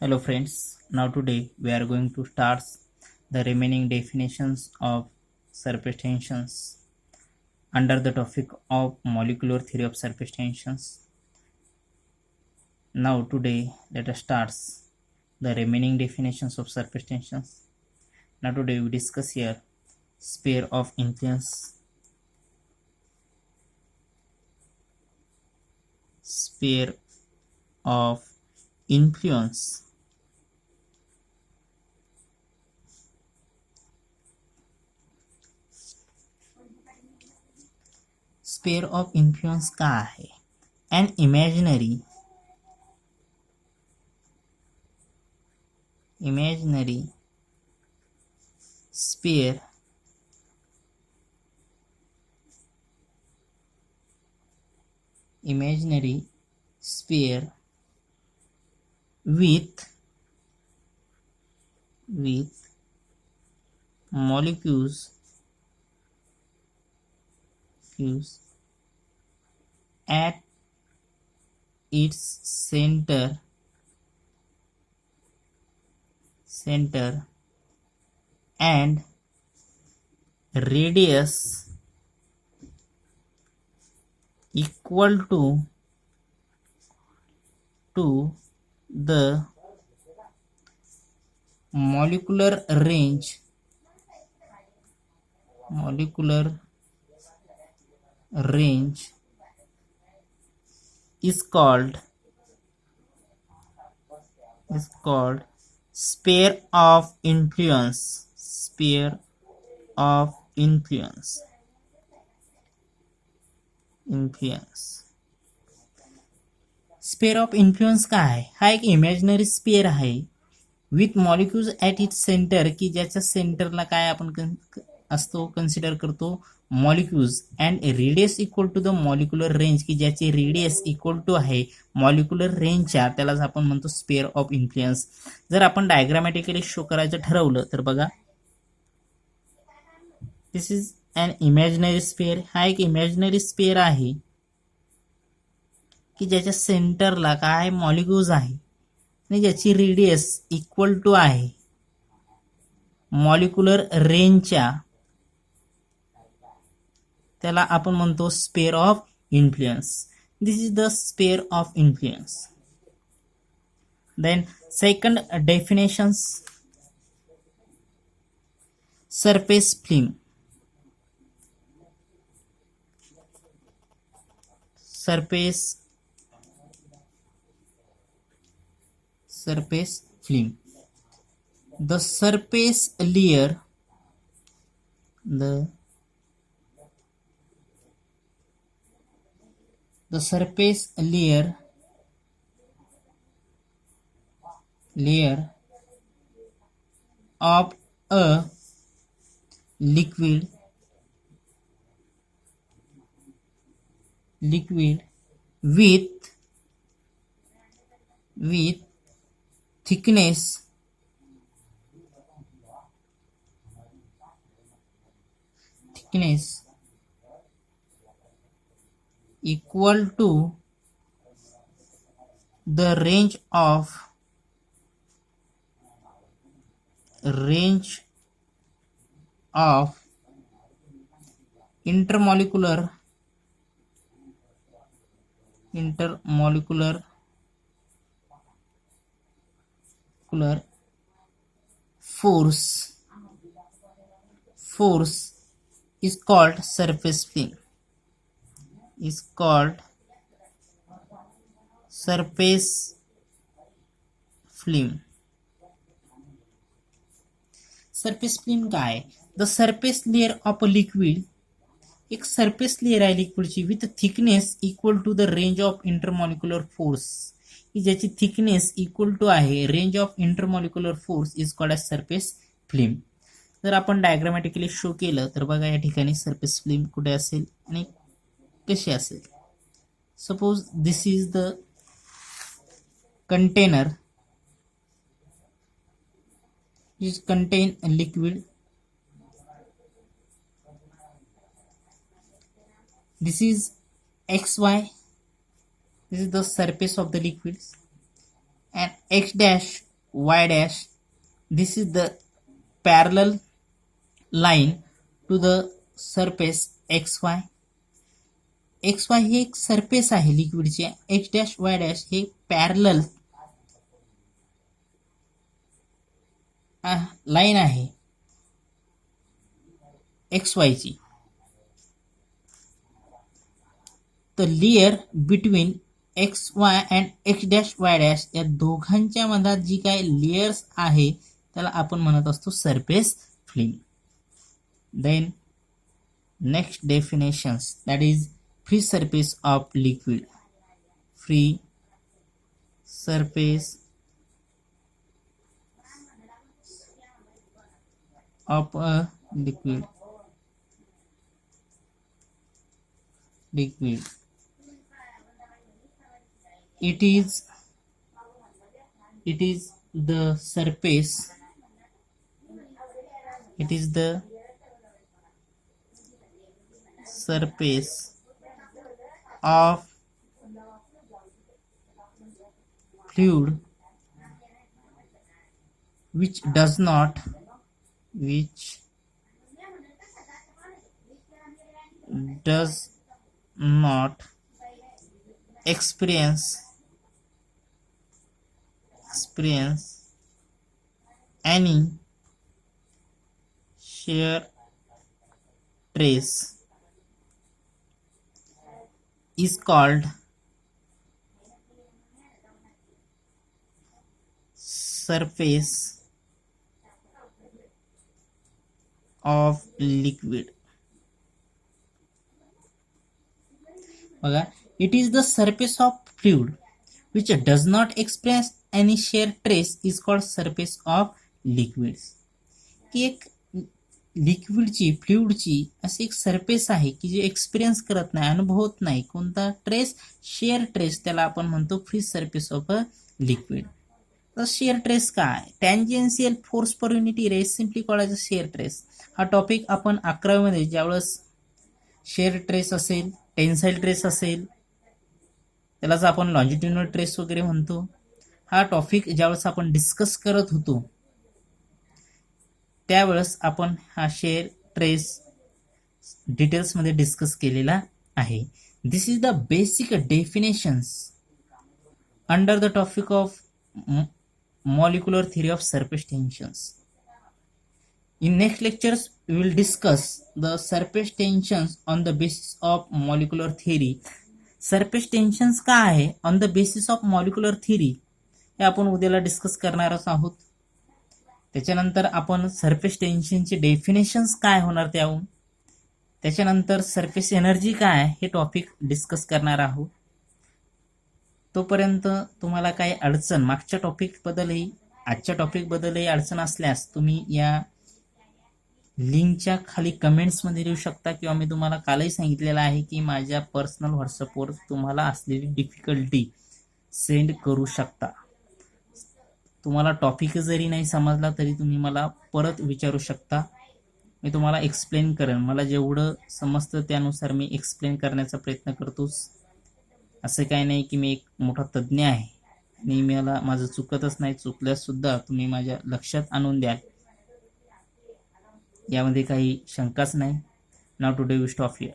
Hello friends, now today we are going to start the remaining definitions of surface tensions under the topic of molecular theory of surface tensions. Now today let us start the remaining definitions of surface tensions. Now today we discuss here sphere of influence, sphere of influence, sphere of influence का आहे? An imaginary sphere with molecules at its center and radius equal to the molecular range is called sphere of influence. Sphere of influence. Sphere of influence काय आहे? हा एक imaginary sphere आहे with molecules at it centre, की ज्याच्या सेंटरला काय आपण असतो कन्सिडर करतो molecules, and radius equal to the molecular range, की ज्याची रेडियस इक्वल टू आहे मॉलिक्युलर रेंजच्या, त्यालाच आपण म्हणतो स्पेअर ऑफ इन्फ्लुएन्स. जर आपण डायग्रामॅटिकली शो करायचं ठरवलं तर बघा, this is an imaginary sphere. हा एक इमॅजिनरी स्पेअर आहे की ज्याच्या सेंटरला काय मॉलिक्युल्स आहे आणि ज्याची रेडियस इक्वल टू आहे मॉलिक्युलर रेंजच्या, त्याला आपण म्हणतो sphere of influence. This is the sphere of influence. Then second definitions, surface film. surface film. The surface layer of a liquid with thickness equal to the range of intermolecular force is called surface film. Surface film काय? The surface layer of a liquid, एक surface layer आहे लिक्विडची with thickness equal to the range of intermolecular force, की ज्याची thickness equal to आहे range of intermolecular force is called as surface film. जर आपण diagrammatically show केलं तर बघा या ठिकाणी सरफेस फिल्म कुठे असेल आणि कशी असेल. Suppose this is the container which contain a liquid. This is XY, this is the surface of the liquids, and X dash y dash, this is the parallel line to the surface xy. xy हे एक surface आहे लिक्विडचे, x dash y dash हे parallel line आहे xy ची. तर layer between x Y and x dash Y dash या दोघांच्या मधात जी काय layers आहे त्याला आपण म्हणत असतो surface film. Then next definitions, that is free surface of liquid. Free surface of a liquid it is the surface of fluid which does not experience any shear trace is called surface of liquid. बघा, it is the surface of fluid which does not experience any shear trace is called surface of liquids. की एक लिक्विडची फ्लुइडची अशी एक surface आहे की जे experience करत नाही, अनुभवत नाही कोणता ट्रेस, शेअर ट्रेस, त्याला आपण म्हणतो free surface of a liquid. तर शेअर ट्रेस काय, tangential force per unit area is simply called as a shear stress. हा टॉपिक आपण 11वी मध्ये ज्यावेळेस शेअर ट्रेस असेल, टेन्साईल ट्रेस असेल, त्यालाच आपण लॉन्जिट्युडिनल ट्रेस वगैरे म्हणतो, हा टॉपिक ज्यावेळेस आपण डिस्कस करत होतो त्यावेळेस आपण हा शेअर ट्रेस डिटेल्समध्ये डिस्कस केलेला आहे. This is the basic definitions under the topic of molecular theory of surface tensions. In next lectures we will discuss the surface tensions on the basis of molecular theory. surface tensions काय आहे on the basis of molecular theory हे आपण उद्याला discuss करणारच आहोत. त्याच्यानंतर आपण surface टेन्शनचे definitions काय होणार त्याहून, त्याच्यानंतर सरफेस एनर्जी काय हे टॉपिक डिस्कस करणार आहोत. तोपर्यंत तुम्हाला काही अडचण मागच्या टॉपिकबद्दलही आजच्या टॉपिकबद्दलही अडचण असल्यास तुम्ही या लिंकच्या खाली कमेंट्समध्ये लिहू शकता, किंवा मी तुम्हाला कालही सांगितलेलं आहे की माझ्या पर्सनल व्हॉट्सअपवर तुम्हाला असलेली डिफिकल्टी सेंड करू शकता. तुम्हाला टॉपिक जरी नाही समजला तरी तुम्ही मला परत विचारू शकता, मी तुम्हाला एक्सप्लेन करेन. मला जेवढं समजतं त्यानुसार मी एक्सप्लेन करण्याचा प्रयत्न करतोच. असं काही नाही की मी एक मोठा तज्ज्ञ आहे आणि मला माझं चुकतच नाही, चुकल्यास सुद्धा तुम्ही माझ्या लक्षात आणून द्याल, यामध्ये काही शंकाच नाही. Now today we stop here.